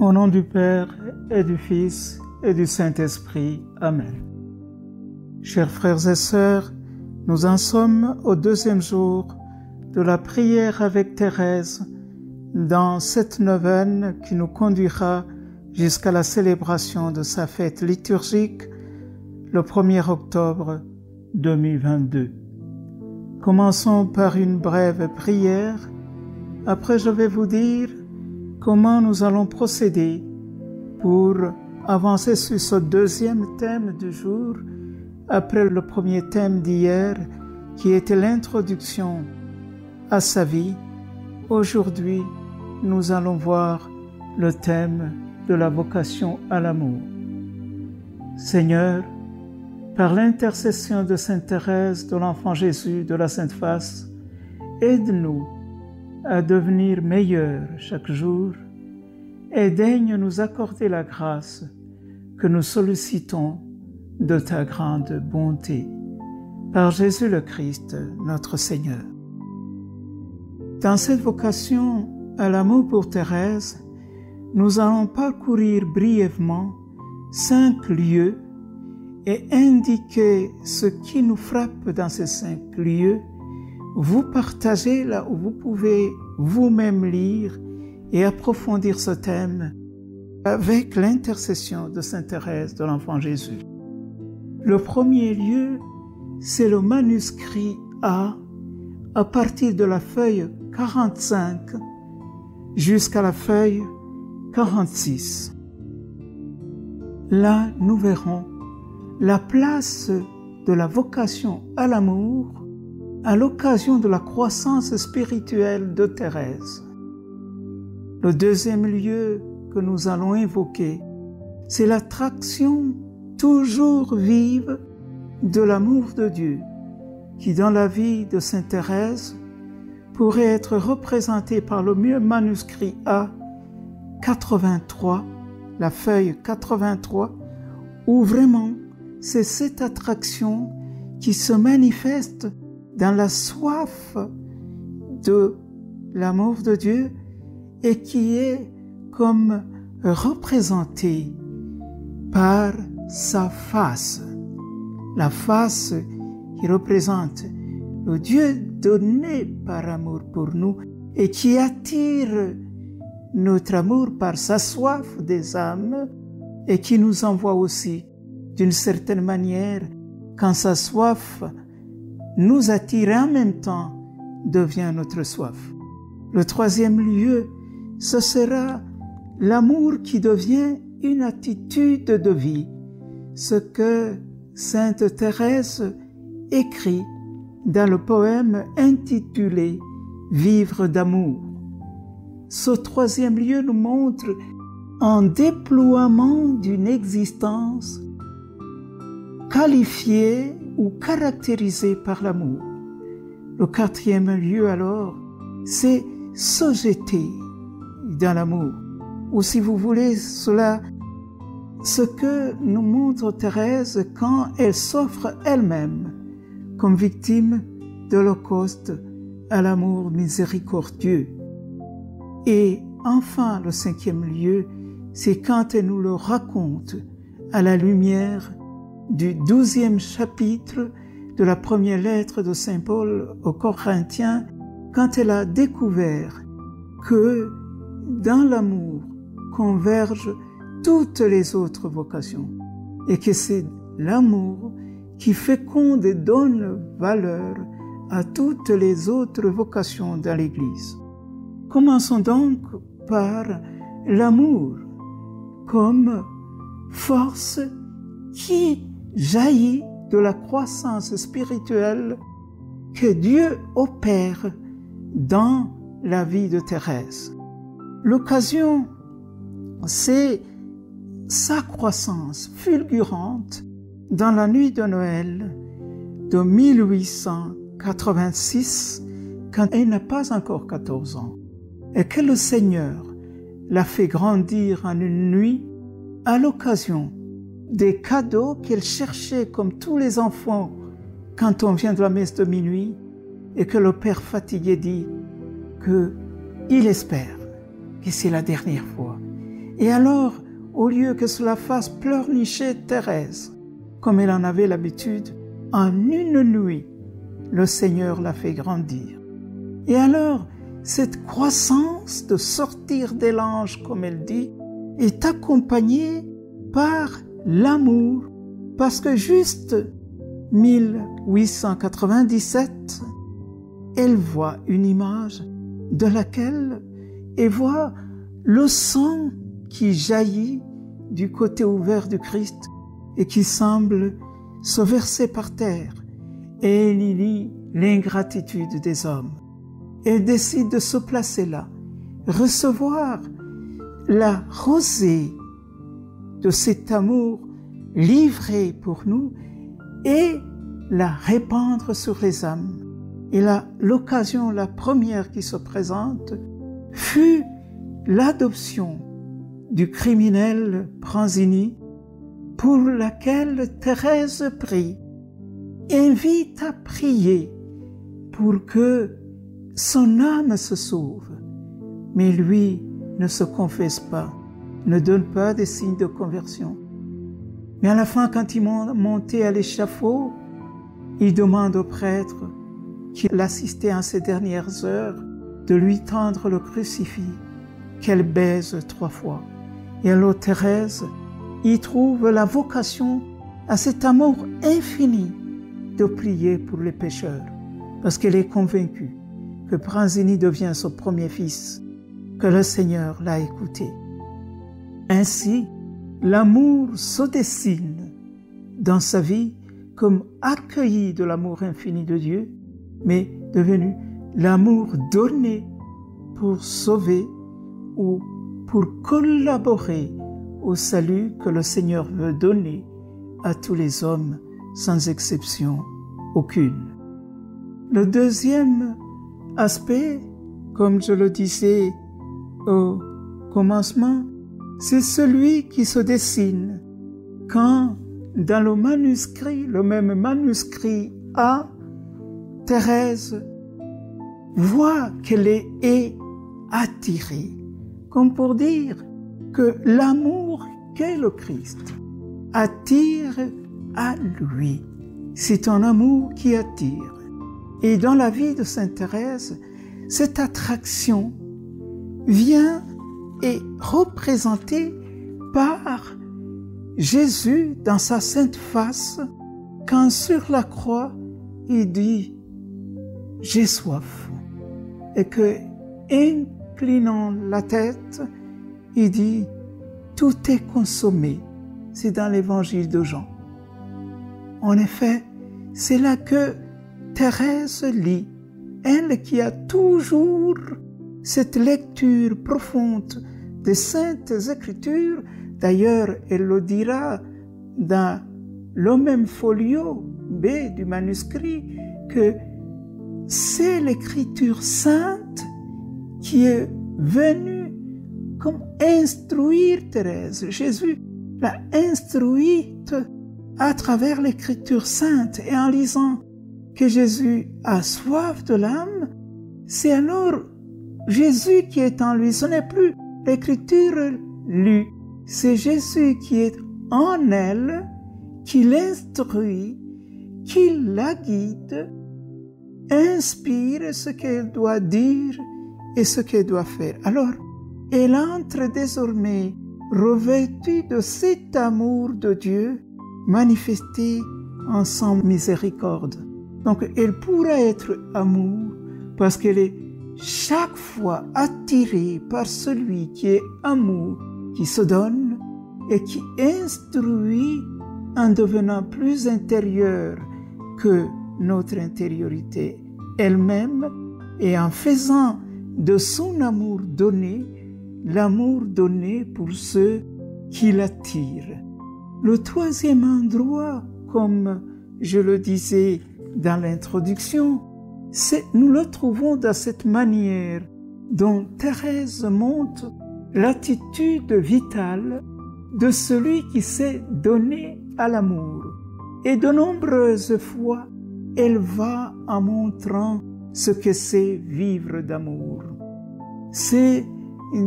Au nom du Père et du Fils et du Saint-Esprit. Amen. Chers frères et sœurs, nous en sommes au deuxième jour de la prière avec Thérèse dans cette neuvaine qui nous conduira jusqu'à la célébration de sa fête liturgique le 1er octobre 2022. Commençons par une brève prière. Après, je vais vous dire comment nous allons procéder pour avancer sur ce deuxième thème du jour, après le premier thème d'hier, qui était l'introduction à sa vie. Aujourd'hui, nous allons voir le thème de la vocation à l'amour. Seigneur, par l'intercession de Sainte Thérèse, de l'Enfant Jésus, de la Sainte Face, aide-nous à devenir meilleurs chaque jour et daigne nous accorder la grâce que nous sollicitons de ta grande bonté. Par Jésus le Christ, notre Seigneur. Dans cette vocation à l'amour pour Thérèse, nous allons parcourir brièvement 5 lieux et indiquer ce qui nous frappe dans ces 5 lieux. Vous partagez là où vous pouvez vous-même lire et approfondir ce thème avec l'intercession de Sainte Thérèse de l'Enfant Jésus. Le premier lieu, c'est le manuscrit A, à partir de la feuille 45 jusqu'à la feuille 46. Là, nous verrons la place de la vocation à l'amour à l'occasion de la croissance spirituelle de Thérèse. Le deuxième lieu que nous allons évoquer, c'est l'attraction toujours vive de l'amour de Dieu, qui dans la vie de Sainte Thérèse pourrait être représentée par le manuscrit A 83, la feuille 83, où vraiment c'est cette attraction qui se manifeste dans la soif de l'amour de Dieu et qui est comme représentée par sa face. La face qui représente le Dieu donné par amour pour nous et qui attire notre amour par sa soif des âmes et qui nous envoie aussi d'une certaine manière quand sa soif nous attire et en même temps devient notre soif. Le troisième lieu, ce sera l'amour qui devient une attitude de vie, ce que Sainte Thérèse écrit dans le poème intitulé « Vivre d'amour ». Ce troisième lieu nous montre un déploiement d'une existence qualifiée ou caractérisée par l'amour. Le quatrième lieu alors, c'est se jeter dans l'amour. Ou si vous voulez cela, ce que nous montre Thérèse quand elle s'offre elle-même comme victime de l'Holocauste à l'amour miséricordieux. Et enfin, le cinquième lieu, c'est quand elle nous le raconte à la lumière du 12e chapitre de la première lettre de Saint Paul aux Corinthiens, quand elle a découvert que dans l'amour convergent toutes les autres vocations et que c'est l'amour qui féconde et donne valeur à toutes les autres vocations dans l'Église. Commençons donc par l'amour comme force qui jaillit de la croissance spirituelle que Dieu opère dans la vie de Thérèse. L'occasion, c'est sa croissance fulgurante dans la nuit de Noël de 1886, quand elle n'a pas encore 14 ans, et que le Seigneur l'a fait grandir en une nuit à l'occasion des cadeaux qu'elle cherchait comme tous les enfants quand on vient de la messe de minuit et que le père fatigué dit qu'il espère que c'est la dernière fois Et alors, au lieu que cela fasse pleurnicher Thérèse, comme elle en avait l'habitude, en une nuit, le Seigneur l'a fait grandir. Et alors, cette croissance de sortir des langes, comme elle dit, est accompagnée par l'amour, parce que juste 1897, elle voit une image de laquelle elle voit le sang qui jaillit du côté ouvert du Christ et qui semble se verser par terre. Et elle y lit l'ingratitude des hommes. Elle décide de se placer là, recevoir la rosée de cet amour livré pour nous et la répandre sur les âmes. Et là, l'occasion, la première qui se présente, fut l'adoption du criminel Pranzini, pour laquelle Thérèse prie, invite à prier pour que son âme se sauve. Mais lui ne se confesse pas, ne donne pas des signes de conversion. Mais à la fin, quand il est monté à l'échafaud, il demande au prêtre qui l'assistait en ces dernières heures de lui tendre le crucifix, qu'elle baise 3 fois. Et alors Thérèse y trouve la vocation à cet amour infini de prier pour les pécheurs, parce qu'elle est convaincue que Pranzini devient son premier fils, que le Seigneur l'a écouté. Ainsi, l'amour se dessine dans sa vie comme accueilli de l'amour infini de Dieu, mais devenu l'amour donné pour sauver ou pour collaborer au salut que le Seigneur veut donner à tous les hommes, sans exception aucune. Le deuxième aspect, comme je le disais au commencement, c'est celui qui se dessine quand, dans le manuscrit, le même manuscrit A, Thérèse voit qu'elle est attirée, comme pour dire que l'amour qu'est le Christ attire à lui. C'est un amour qui attire. Et dans la vie de Sainte Thérèse, cette attraction vient et représentée par Jésus dans sa sainte face, quand sur la croix, il dit « J'ai soif » et que, inclinant la tête, il dit « Tout est consommé ». C'est dans l'évangile de Jean. En effet, c'est là que Thérèse lit, elle qui a toujours cette lecture profonde des Saintes Écritures. D'ailleurs, elle le dira dans le même folio B du manuscrit, que c'est l'Écriture sainte qui est venue comme instruire Thérèse. Jésus l'a instruite à travers l'Écriture sainte, et en lisant que Jésus a soif de l'âme, c'est alors Jésus qui est en lui. Ce n'est plus l'Écriture lue, c'est Jésus qui est en elle, qui l'instruit, qui la guide, inspire ce qu'elle doit dire et ce qu'elle doit faire. Alors, elle entre désormais revêtue de cet amour de Dieu manifesté en son miséricorde. Donc, elle pourra être amour parce qu'elle est chaque fois attirée par celui qui est amour, qui se donne et qui instruit en devenant plus intérieur que notre intériorité elle-même, et en faisant de son amour donné l'amour donné pour ceux qui l'attirent. Le troisième endroit, comme je le disais dans l'introduction, nous le trouvons dans cette manière dont Thérèse montre l'attitude vitale de celui qui s'est donné à l'amour. Et de nombreuses fois, elle va en montrant ce que c'est vivre d'amour. C'est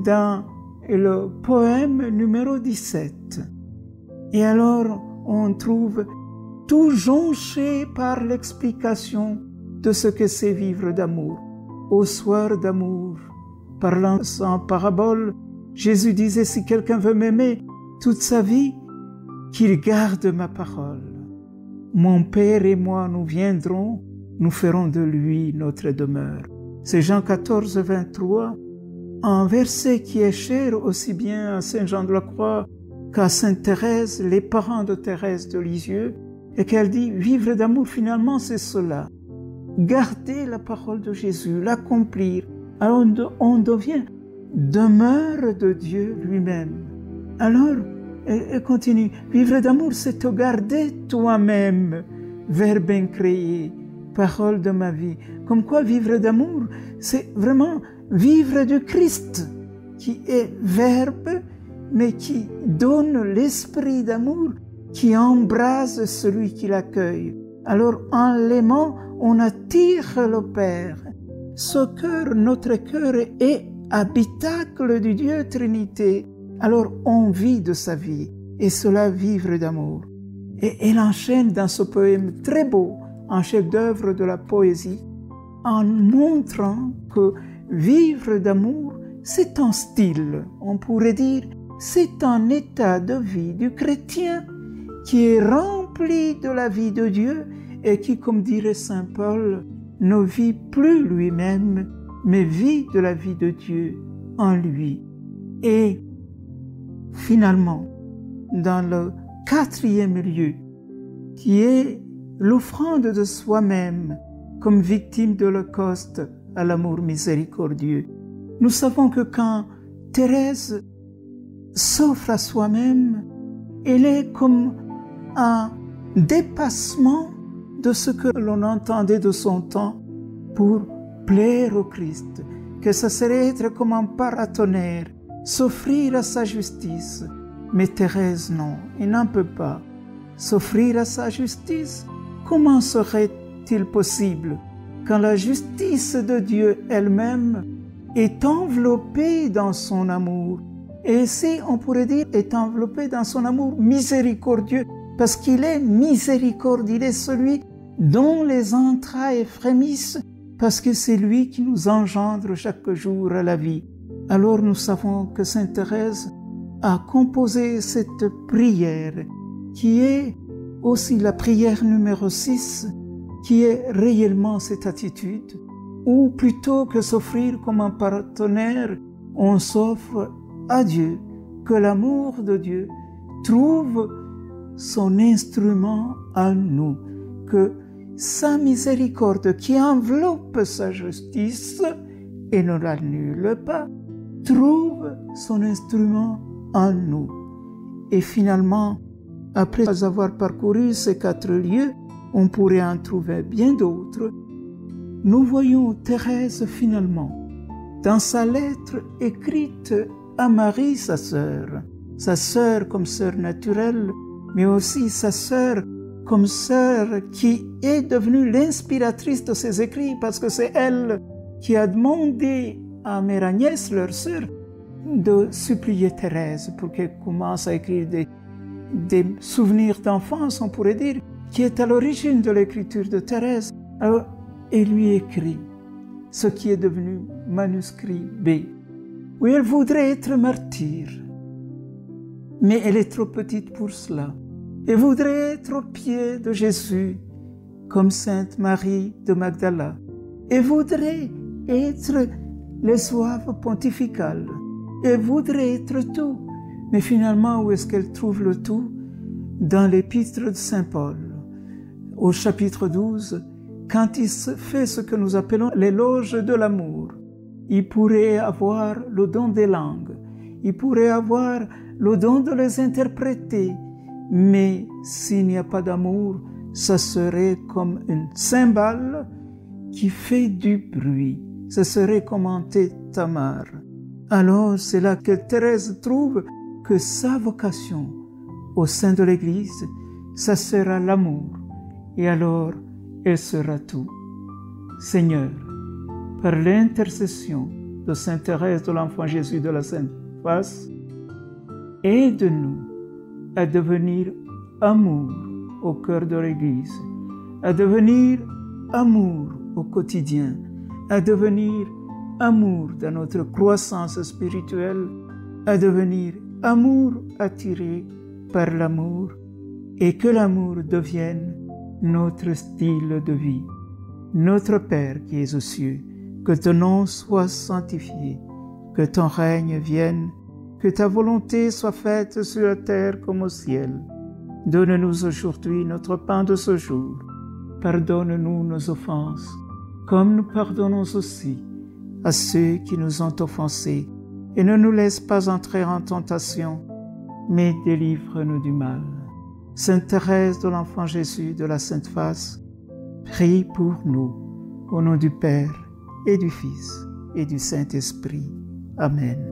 dans le poème numéro 17. Et alors, on trouve tout jonché par l'explication de ce que c'est vivre d'amour. Au soir d'amour, parlant en parabole, Jésus disait, si quelqu'un veut m'aimer toute sa vie, qu'il garde ma parole. Mon Père et moi, nous viendrons, nous ferons de lui notre demeure. C'est Jean 14, 23, un verset qui est cher aussi bien à Saint Jean de la Croix qu'à Sainte Thérèse, les parents de Thérèse de Lisieux, et qu'elle dit, vivre d'amour finalement c'est cela. Garder la parole de Jésus, l'accomplir. Alors on devient demeure de Dieu lui-même. Alors, elle continue, vivre d'amour c'est te garder toi-même, verbe incréé, parole de ma vie. Comme quoi vivre d'amour, c'est vraiment vivre du Christ, qui est verbe, mais qui donne l'esprit d'amour, qui embrase celui qui l'accueille. Alors en l'aimant, on attire le Père. Ce cœur, notre cœur est habitacle du Dieu Trinité. Alors on vit de sa vie, et cela vivre d'amour. Et elle enchaîne dans ce poème très beau, un chef-d'œuvre de la poésie, en montrant que vivre d'amour, c'est un style, on pourrait dire, c'est un état de vie du chrétien qui est rempli de la vie de Dieu et qui, comme dirait saint Paul, ne vit plus lui-même, mais vit de la vie de Dieu en lui. Et finalement, dans le 4e lieu, qui est l'offrande de soi-même comme victime de l'Holocauste à l'amour miséricordieux. Nous savons que quand Thérèse s'offre à soi-même, elle est comme un dépassement de ce que l'on entendait de son temps pour plaire au Christ, que ça serait être comme un paratonnerre, s'offrir à sa justice. Mais Thérèse, non, elle n'en peut pas. S'offrir à sa justice, comment serait-il possible quand la justice de Dieu elle-même est enveloppée dans son amour? Et ici, on pourrait dire, est enveloppée dans son amour miséricordieux, parce qu'il est miséricorde, il est celui dont les entrailles frémissent, parce que c'est lui qui nous engendre chaque jour à la vie. Alors nous savons que Sainte Thérèse a composé cette prière, qui est aussi la prière numéro 6, qui est réellement cette attitude, où plutôt que s'offrir comme un paratonnerre, on s'offre à Dieu, que l'amour de Dieu trouve son instrument en nous, que sa miséricorde qui enveloppe sa justice et ne l'annule pas, trouve son instrument en nous. Et finalement, après avoir parcouru ces 4 lieux, on pourrait en trouver bien d'autres. Nous voyons Thérèse finalement, dans sa lettre écrite à Marie, sa sœur comme sœur naturelle, mais aussi sa sœur comme sœur qui est devenue l'inspiratrice de ses écrits, parce que c'est elle qui a demandé à Mère Agnès, leur sœur, de supplier Thérèse pour qu'elle commence à écrire des souvenirs d'enfance, on pourrait dire, qui est à l'origine de l'écriture de Thérèse. Alors, elle lui écrit ce qui est devenu manuscrit B, où elle voudrait être martyre, mais elle est trop petite pour cela. Elle voudrait être aux pieds de Jésus, comme Sainte Marie de Magdala. Elle voudrait être les soives pontificales. Elle voudrait être tout. Mais finalement, où est-ce qu'elle trouve le tout? Dans l'épître de Saint Paul, au chapitre 12, quand il fait ce que nous appelons l'éloge de l'amour. Il pourrait avoir le don des langues, il pourrait avoir le don de les interpréter, mais s'il n'y a pas d'amour, ça serait comme une cymbale qui fait du bruit. Ce serait comme un tamar. Alors c'est là que Thérèse trouve que sa vocation au sein de l'Église, ça sera l'amour. Et alors, elle sera tout. Seigneur, par l'intercession de Sainte Thérèse de l'Enfant Jésus de la Sainte face. Aide-nous à devenir amour au cœur de l'Église, à devenir amour au quotidien, à devenir amour dans notre croissance spirituelle, à devenir amour attiré par l'amour, et que l'amour devienne notre style de vie. Notre Père qui es aux cieux, que ton nom soit sanctifié, que ton règne vienne, que ta volonté soit faite sur la terre comme au ciel. Donne-nous aujourd'hui notre pain de ce jour. Pardonne-nous nos offenses, comme nous pardonnons aussi à ceux qui nous ont offensés. Et ne nous laisse pas entrer en tentation, mais délivre-nous du mal. Sainte Thérèse de l'Enfant Jésus de la Sainte Face, prie pour nous, au nom du Père et du Fils et du Saint-Esprit. Amen.